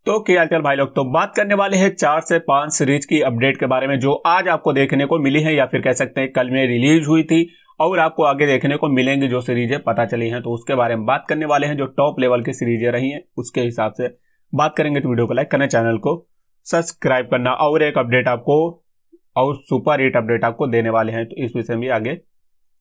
तो क्या हालचाल भाई लोग। तो बात करने वाले हैं 4 से 5 सीरीज की अपडेट के बारे में जो आज आपको देखने को मिली है या फिर कह सकते हैं कल में रिलीज हुई थी और आपको आगे देखने को मिलेंगी जो सीरीजें पता चली हैं। तो उसके बारे में बात करने वाले हैं जो टॉप लेवल की सीरीजें रही हैं उसके हिसाब से बात करेंगे। तो वीडियो को लाइक करना, चैनल को सब्सक्राइब करना और एक अपडेट आपको और सुपर हिट अपडेट आपको देने वाले हैं। तो इस विषय में आगे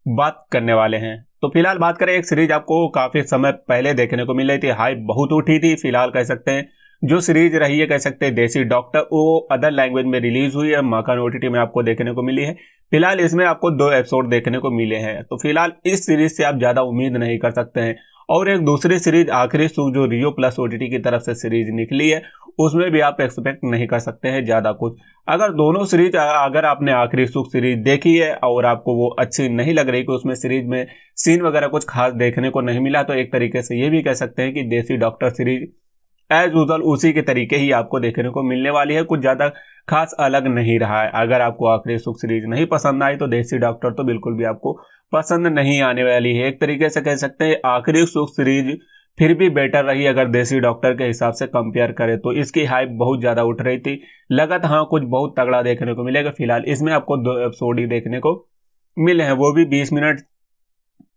बात करने वाले हैं। तो फिलहाल बात करें, एक सीरीज आपको काफी समय पहले देखने को मिल रही थी, हाइप बहुत उठी थी। फिलहाल कह सकते हैं जो सीरीज रही है कह सकते हैं देसी डॉक्टर, वो अदर लैंग्वेज में रिलीज हुई है, मकान ओटीटी में आपको देखने को मिली है। फिलहाल इसमें आपको 2 एपिसोड देखने को मिले हैं। तो फिलहाल इस सीरीज से आप ज्यादा उम्मीद नहीं कर सकते हैं। और एक दूसरी सीरीज आखिरी सुख जो रियो प्लस ओटीटी की तरफ से सीरीज निकली है उसमें भी आप एक्सपेक्ट नहीं कर सकते हैं ज्यादा कुछ। अगर दोनों सीरीज, अगर आपने आखिरी सुख सीरीज देखी है और आपको वो अच्छी नहीं लग रही कि उसमें सीरीज में सीन वगैरह कुछ खास देखने को नहीं मिला, तो एक तरीके से ये भी कह सकते हैं कि देसी डॉक्टर सीरीज एज यूजुअल उसी के तरीके ही आपको देखने को मिलने वाली है, कुछ ज्यादा खास अलग नहीं रहा है। अगर आपको आखिरी सुख सीरीज नहीं पसंद आई तो देसी डॉक्टर तो बिल्कुल भी आपको पसंद नहीं आने वाली है। एक तरीके से कह सकते हैं आखिरी सुख सीरीज फिर भी बेटर रही अगर देसी डॉक्टर के हिसाब से कंपेयर करें तो। इसकी हाइप बहुत ज्यादा उठ रही थी, लगा था हाँ कुछ बहुत तगड़ा देखने को मिलेगा। फिलहाल इसमें आपको 2 एपिसोड ही देखने को मिले हैं, वो भी 20 मिनट,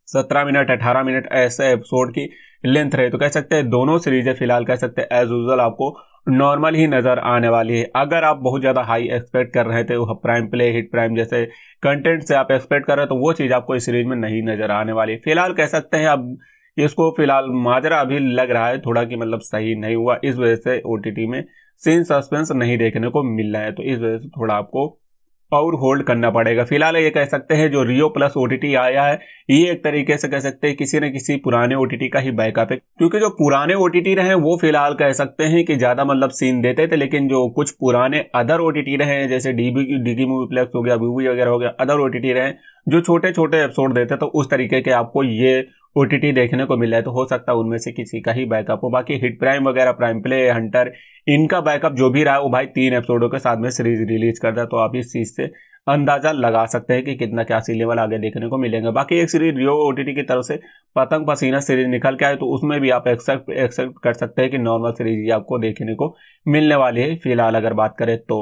17 मिनट, 18 मिनट ऐसे एपिसोड की लेंथ रहे। तो कह सकते हैं दोनों सीरीजें फिलहाल कह सकते हैं एज यूजुअल आपको नॉर्मल ही नजर आने वाली है। अगर आप बहुत ज्यादा हाई एक्सपेक्ट कर रहे थे, प्राइम प्ले, हिट प्राइम जैसे कंटेंट से आप एक्सपेक्ट कर रहे हैं तो वो चीज आपको इस सीरीज में नहीं नजर आने वाली है। फिलहाल कह सकते हैं अब इसको फिलहाल माजरा अभी लग रहा है थोड़ा कि मतलब सही नहीं हुआ, इस वजह से ओटीटी में सीन सस्पेंस नहीं देखने को मिल रहा है। तो इस वजह से थोड़ा आपको और होल्ड करना पड़ेगा। फिलहाल ये कह सकते हैं जो रियो प्लस ओटीटी आया है ये एक तरीके से कह सकते हैं किसी न किसी पुराने ओटीटी का ही बैकअप है, क्योंकि जो पुराने ओटीटी रहे वो फिलहाल कह सकते हैं कि ज्यादा मतलब सीन देते थे, लेकिन जो कुछ पुराने अदर ओटीटी रहे जैसे डीगी मूवीप्लेक्स हो गया, वीवी वगैरह हो गया, अदर ओटीटी रहे जो छोटे छोटे एपिसोड देते तो उस तरीके के आपको ये ओटीटी देखने को मिला है। तो हो सकता है उनमें से किसी का ही बैकअप हो। बाकी हिट प्राइम वगैरह, प्राइम प्ले, हंटर, इनका बैकअप जो भी रहा है वो भाई 3 एपिसोडों के साथ में सीरीज रिलीज करता है। तो आप इस चीज से अंदाजा लगा सकते हैं कि कितना क्या सी लेवल आगे देखने को मिलेंगे। बाकी एक सीरीज रियो ओटीटी की तरफ से पतंग पसीना सीरीज निकल के आए तो उसमें भी आप एक्सेप्ट कर सकते हैं कि नॉर्मल सीरीज ही आपको देखने को मिलने वाली है फिलहाल अगर बात करें तो।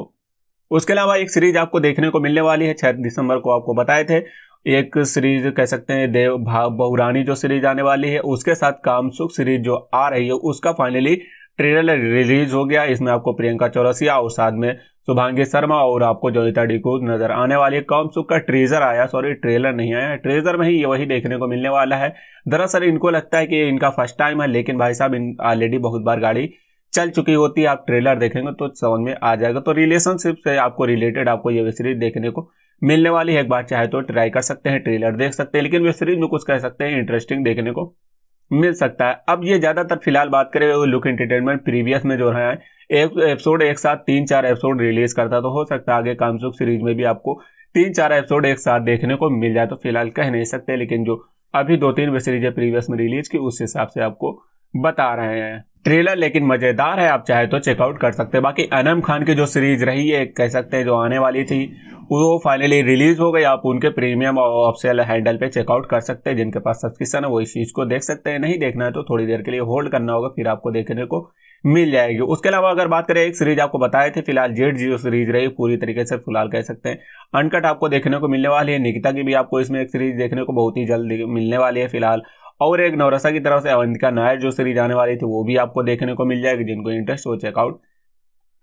उसके अलावा एक सीरीज आपको देखने को मिलने वाली है 6 दिसंबर को आपको बताए थे, एक सीरीज कह सकते हैं देव बहुरानी जो सीरीज आने वाली है, उसके साथ कामसुख सीरीज जो आ रही है उसका फाइनली ट्रेलर रिलीज हो गया। इसमें आपको प्रियंका चौरसिया और साथ में शुभांगी शर्मा और आपको जोनिता डिक्रूज नजर आने वाली है। कामसुख का ट्रेलर आया, सॉरी ट्रेलर नहीं आया, ट्रेलर में ही वही देखने को मिलने वाला है। दरअसल इनको लगता है कि इनका फर्स्ट टाइम है, लेकिन भाई साहब ऑलरेडी बहुत बार गाड़ी चल चुकी होती है। आप ट्रेलर देखेंगे तो समझ में आ जाएगा। तो रिलेशनशिप से आपको रिलेटेड आपको ये वेब सीरीज देखने को मिलने वाली है। एक बार चाहे तो ट्राई कर सकते हैं, ट्रेलर देख सकते हैं, लेकिन वेब सीरीज में कुछ कह सकते हैं इंटरेस्टिंग देखने को मिल सकता है। अब ये ज्यादातर फिलहाल बात करें लुक एंटरटेनमेंट प्रीवियस में जो है एक एपिसोड एक साथ 3-4 एपिसोड रिलीज करता, तो हो सकता है आगे कामसुख सीरीज में भी आपको 3-4 एपिसोड एक साथ देखने को मिल जाए। तो फिलहाल कह नहीं सकते, लेकिन जो अभी 2-3 वेब सीरीज प्रीवियस में रिलीज की उस हिसाब से आपको बता रहे हैं। ट्रेलर लेकिन मजेदार है, आप चाहे तो चेकआउट कर सकते हैं। बाकी अनम खान की जो सीरीज रही है कह सकते हैं जो आने वाली थी वो फाइनली रिलीज हो गई। आप उनके प्रीमियम और ऑफिशियल हैंडल पे चेकआउट कर सकते हैं। जिनके पास सब्सक्रिप्शन है वो इस चीज को देख सकते हैं, नहीं देखना है तो थोड़ी देर के लिए होल्ड करना होगा, फिर आपको देखने को मिल जाएगी। उसके अलावा अगर बात करें एक सीरीज आपको बताए थे फिलहाल जेड जियो सीरीज रही पूरी तरीके से फिलहाल कह सकते हैं अनकट आपको देखने को मिलने वाली है। निकिता की भी आपको इसमें एक सीरीज देखने को बहुत ही जल्द मिलने वाली है फिलहाल। और एक नवरसा की तरफ से अवंतिका नायर जो सीरीज आने वाली थी वो भी आपको देखने को मिल जाएगी। जिनको इंटरेस्ट हो चेकआउट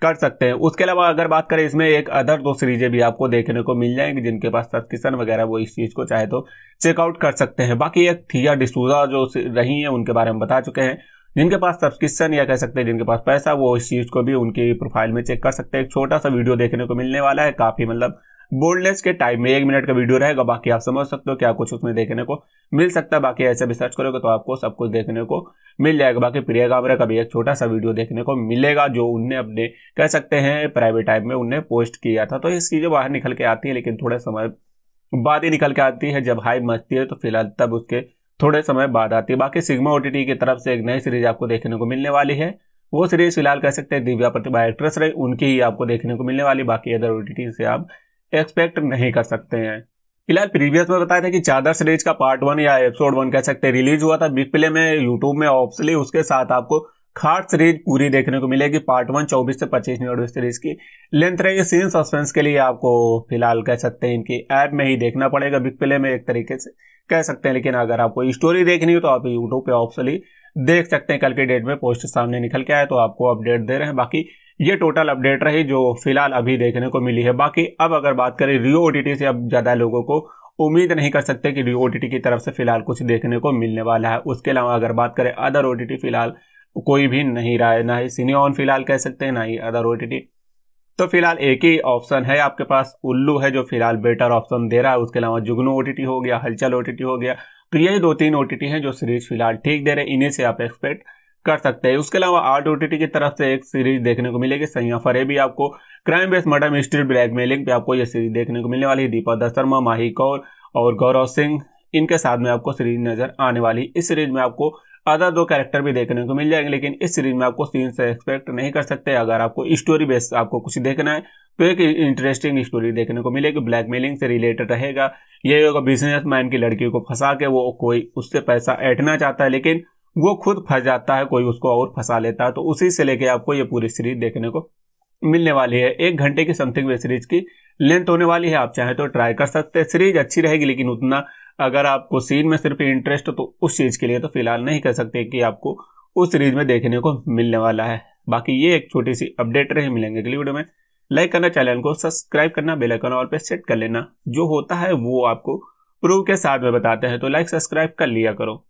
कर सकते हैं। उसके अलावा अगर बात करें इसमें एक अदर 2 सीरीजें भी आपको देखने को मिल जाएंगी। जिनके पास सब्सक्रिप्शन वगैरह वो इस चीज को चाहे तो चेकआउट कर सकते हैं। बाकी एक थिया डिसूजा जो रही है उनके बारे में बता चुके हैं। जिनके पास सब्सक्रिप्शन या कह सकते हैं जिनके पास पैसा वो इस चीज को भी उनकी प्रोफाइल में चेक कर सकते हैं। एक छोटा सा वीडियो देखने को मिलने वाला है, काफी मतलब बोल्डनेस के टाइम में 1 मिनट का वीडियो रहेगा। बाकी आप समझ सकते हो क्या कुछ उसमें देखने को मिल सकता है। बाकी ऐसे भी सर्च करोगे तो आपको सब कुछ देखने को मिल जाएगा। बाकी प्रिया कामरा का भी एक छोटा सा वीडियो देखने को मिलेगा जो उनने अपने कह सकते हैं प्राइवेट टाइम में उनने पोस्ट किया था। तो ये चीजें बाहर निकल के आती है, लेकिन थोड़े समय बाद ही निकल के आती है जब हाइप मचती है। तो फिलहाल तब उसके थोड़े समय बाद आती है। बाकी सिग्मा ओटीटी की तरफ से एक नई सीरीज आपको देखने को मिलने वाली है। वो सीरीज फिलहाल कह सकते हैं दिव्या प्रतिभा एक्ट्रेस रही उनकी ही आपको देखने को मिलने वाली। बाकी अदर ओटीटी से आप एक्सपेक्ट नहीं कर सकते हैं। फिलहाल प्रीवियस में बताया था कि चादर सीरीज का पार्ट 1 या एपिसोड 1 कह सकते हैं रिलीज हुआ था बिग प्ले में, यूट्यूब में ऑप्शनली। उसके साथ आपको खाट सीरीज पूरी देखने को मिलेगी। पार्ट 1 24 से 25 मिनट वेब सीरीज की लेंथ रहेगी। सीन सस्पेंस के लिए आपको फिलहाल कह सकते हैं इनकी ऐप में ही देखना पड़ेगा, बिग प्ले में एक तरीके से कह सकते हैं। लेकिन अगर आपको स्टोरी देखनी हो तो आप यूट्यूब पे ऑप्शनली देख सकते हैं। कल के डेट में पोस्ट सामने निकल के आया तो आपको अपडेट दे रहे हैं। बाकी ये टोटल अपडेट रही जो फिलहाल अभी देखने को मिली है। बाकी अब अगर बात करें रियो ओटीटी से, अब ज्यादा लोगों को उम्मीद नहीं कर सकते कि रियो ओटीटी की तरफ से फिलहाल कुछ देखने को मिलने वाला है। उसके अलावा अगर बात करें अदर ओटीटी, फिलहाल कोई भी नहीं रहा है, ना ही सिनेऑन फिलहाल कह सकते हैं, ना ही अदर ओटीटी। तो फिलहाल एक ही ऑप्शन है आपके पास, उल्लू है जो फिलहाल बेटर ऑप्शन दे रहा है। उसके अलावा जुगनू ओटीटी हो गया, हलचल ओटीटी हो गया। तो यही 2-3 ओटीटी हैं जो सीरीज फिलहाल ठीक दे रहे हैं, इन्हीं से आप एक्सपेक्ट कर सकते हैं। उसके अलावा आर्ट ओटीटी की तरफ से एक सीरीज देखने को मिलेगी, सैया फरेबी। आपको crime based murder mystery blackmailing पे आपको ये सीरीज देखने को मिलने वाली है। दीपा दत्त शर्मा, माही कौर और गौरव सिंह, इनके साथ में आपको सीरीज नजर आने वाली। इस सीरीज में आपको अदर 2 कैरेक्टर भी देखने को मिल जाएंगे, लेकिन इस सीरीज में आपको सीन से एक्सपेक्ट नहीं कर सकते। अगर आपको स्टोरी बेस्ड आपको कुछ देखना है तो एक इंटरेस्टिंग स्टोरी देखने को मिलेगी, ब्लैकमेलिंग से रिलेटेड रहेगा। ये होगा बिजनेसमैन की लड़की को फंसा के वो कोई उससे पैसा ऐंठना चाहता है, लेकिन वो खुद फंस जाता है, कोई उसको और फंसा लेता है। तो उसी से लेके आपको ये पूरी सीरीज देखने को मिलने वाली है। 1 घंटे की समथिंग वेब सीरीज की लेंथ होने वाली है। आप चाहे तो ट्राई कर सकते हैं, सीरीज अच्छी रहेगी। लेकिन उतना अगर आपको सीन में सिर्फ इंटरेस्ट तो उस चीज के लिए तो फिलहाल नहीं कह सकते कि आपको उस सीरीज में देखने को मिलने वाला है। बाकी ये एक छोटी सी अपडेट रही। मिलेंगे अगली वीडियो में। लाइक करना, चैनल को सब्सक्राइब करना, बेल आइकन ऑल पे सेट कर लेना। जो होता है वो आपको प्रूफ के साथ में बताते हैं, तो लाइक सब्सक्राइब कर लिया करो।